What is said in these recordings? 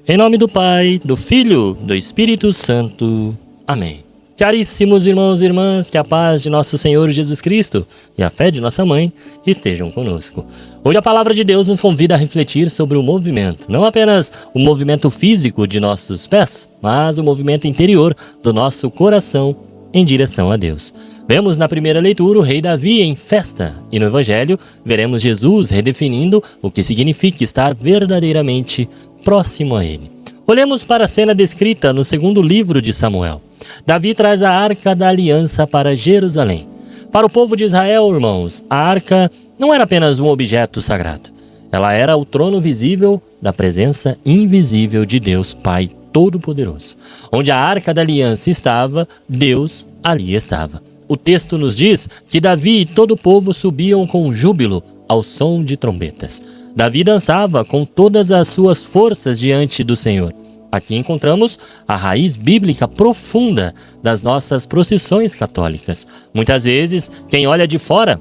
Em nome do Pai, do Filho, do Espírito Santo. Amém. Caríssimos irmãos e irmãs, que a paz de nosso Senhor Jesus Cristo e a fé de nossa mãe estejam conosco. Hoje a palavra de Deus nos convida a refletir sobre o movimento, não apenas o movimento físico de nossos pés, mas o movimento interior do nosso coração em direção a Deus. Vemos na primeira leitura o rei Davi em festa e no Evangelho veremos Jesus redefinindo o que significa estar verdadeiramente próximo a ele. Olhemos para a cena descrita no segundo livro de Samuel. Davi traz a Arca da Aliança para Jerusalém. Para o povo de Israel, irmãos, a Arca não era apenas um objeto sagrado. Ela era o trono visível da presença invisível de Deus Pai Todo-Poderoso. Onde a Arca da Aliança estava, Deus ali estava. O texto nos diz que Davi e todo o povo subiam com júbilo ao som de trombetas. Davi dançava com todas as suas forças diante do Senhor. Aqui encontramos a raiz bíblica profunda das nossas procissões católicas. Muitas vezes, quem olha de fora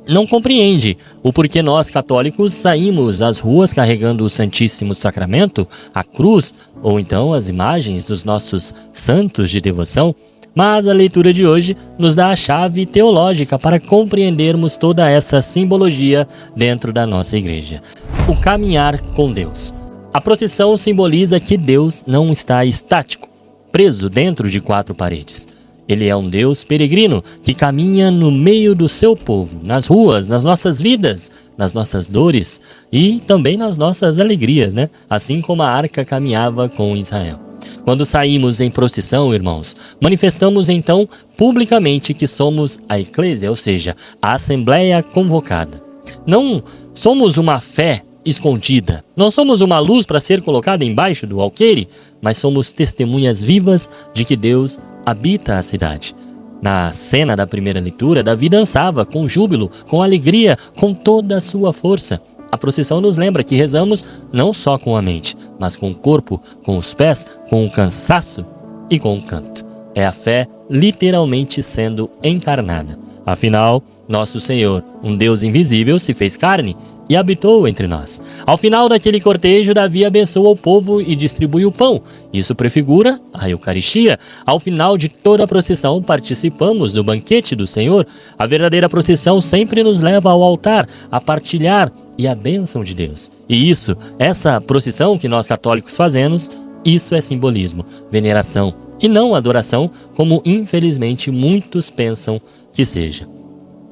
não compreende o porquê nós católicos saímos às ruas carregando o Santíssimo Sacramento, a cruz ou então as imagens dos nossos santos de devoção. Mas a leitura de hoje nos dá a chave teológica para compreendermos toda essa simbologia dentro da nossa igreja. O caminhar com Deus. A procissão simboliza que Deus não está estático, preso dentro de quatro paredes. Ele é um Deus peregrino que caminha no meio do seu povo, nas ruas, nas nossas vidas, nas nossas dores e também nas nossas alegrias, né? Assim como a arca caminhava com Israel. Quando saímos em procissão, irmãos, manifestamos então publicamente que somos a eclésia, ou seja, a assembleia convocada. Não somos uma fé escondida, não somos uma luz para ser colocada embaixo do alqueire, mas somos testemunhas vivas de que Deus habita a cidade. Na cena da primeira leitura, Davi dançava com júbilo, com alegria, com toda a sua força. A procissão nos lembra que rezamos não só com a mente, mas com o corpo, com os pés, com o cansaço e com o canto. É a fé literalmente sendo encarnada. Afinal, nosso Senhor, um Deus invisível, se fez carne e habitou entre nós. Ao final daquele cortejo, Davi abençoa o povo e distribui o pão. Isso prefigura a Eucaristia. Ao final de toda a procissão, participamos do banquete do Senhor. A verdadeira procissão sempre nos leva ao altar, a partilhar e a bênção de Deus. E essa procissão que nós católicos fazemos, isso é simbolismo, veneração e não adoração, como infelizmente muitos pensam que seja.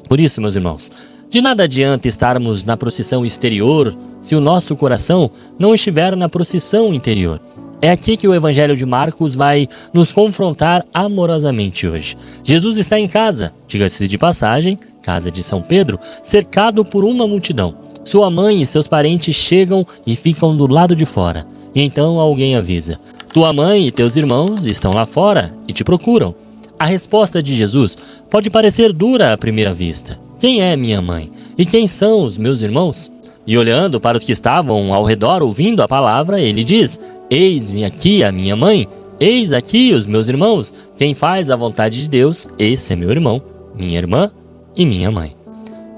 Por isso, meus irmãos, de nada adianta estarmos na procissão exterior se o nosso coração não estiver na procissão interior. É aqui que o Evangelho de Marcos vai nos confrontar amorosamente hoje. Jesus está em casa, diga-se de passagem, casa de São Pedro, cercado por uma multidão. Sua mãe e seus parentes chegam e ficam do lado de fora. E então alguém avisa: tua mãe e teus irmãos estão lá fora e te procuram. A resposta de Jesus pode parecer dura à primeira vista. Quem é minha mãe? E quem são os meus irmãos? E olhando para os que estavam ao redor ouvindo a palavra, ele diz: eis-me aqui a minha mãe, eis aqui os meus irmãos. Quem faz a vontade de Deus, esse é meu irmão, minha irmã e minha mãe.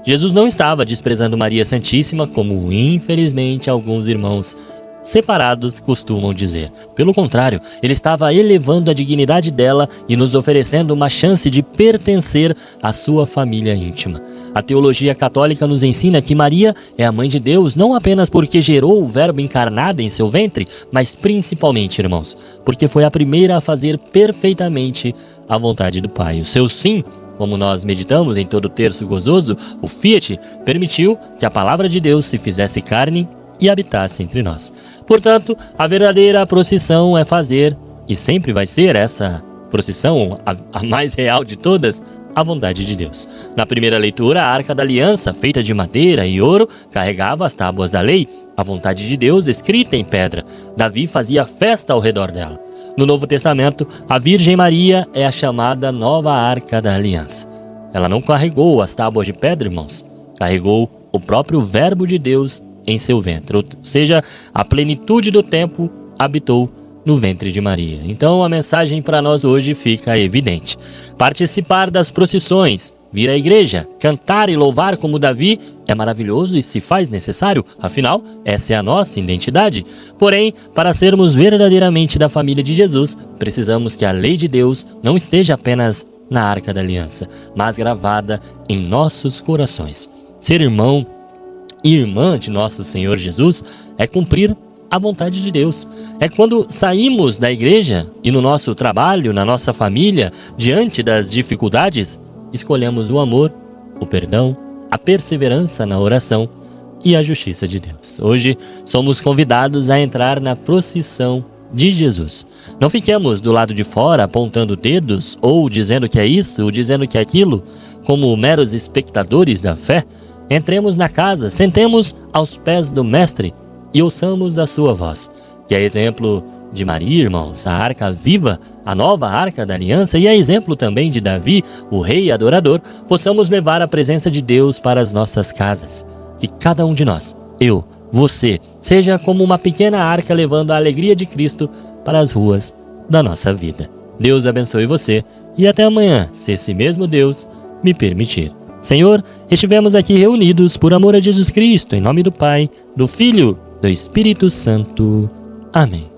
Jesus não estava desprezando Maria Santíssima, como infelizmente alguns irmãos separados costumam dizer. Pelo contrário, ele estava elevando a dignidade dela e nos oferecendo uma chance de pertencer à sua família íntima. A teologia católica nos ensina que Maria é a mãe de Deus, não apenas porque gerou o Verbo encarnado em seu ventre, mas principalmente, irmãos, porque foi a primeira a fazer perfeitamente a vontade do Pai. O seu sim, como nós meditamos em todo o terço gozoso, o Fiat, permitiu que a palavra de Deus se fizesse carne e habitasse entre nós. Portanto, a verdadeira procissão é fazer, e sempre vai ser essa procissão, a mais real de todas, a vontade de Deus. Na primeira leitura, a Arca da Aliança, feita de madeira e ouro, carregava as tábuas da lei, a vontade de Deus escrita em pedra. Davi fazia festa ao redor dela. No Novo Testamento, a Virgem Maria é a chamada nova Arca da Aliança. Ela não carregou as tábuas de pedra, irmãos, carregou o próprio Verbo de Deus em seu ventre, ou seja, a plenitude do tempo habitou no ventre de Maria. Então a mensagem para nós hoje fica evidente. Participar das procissões, vir à igreja, cantar e louvar como Davi é maravilhoso e se faz necessário, afinal, essa é a nossa identidade. Porém, para sermos verdadeiramente da família de Jesus, precisamos que a lei de Deus não esteja apenas na Arca da Aliança, mas gravada em nossos corações. Ser irmão e irmã de nosso Senhor Jesus é cumprir a vontade de Deus. É quando saímos da igreja e no nosso trabalho, na nossa família, diante das dificuldades, escolhemos o amor, o perdão, a perseverança na oração e a justiça de Deus. Hoje somos convidados a entrar na procissão de Jesus. Não fiquemos do lado de fora apontando dedos ou dizendo que é isso ou dizendo que é aquilo, como meros espectadores da fé. Entremos na casa, sentemos aos pés do Mestre e ouçamos a sua voz, que é exemplo de Maria, irmãos, a arca viva, a nova arca da aliança, e é exemplo também de Davi, o rei adorador, possamos levar a presença de Deus para as nossas casas. Que cada um de nós, eu, você, seja como uma pequena arca levando a alegria de Cristo para as ruas da nossa vida. Deus abençoe você e até amanhã, se esse mesmo Deus me permitir. Senhor, estivemos aqui reunidos por amor a Jesus Cristo, em nome do Pai, do Filho, do Espírito Santo. Amém.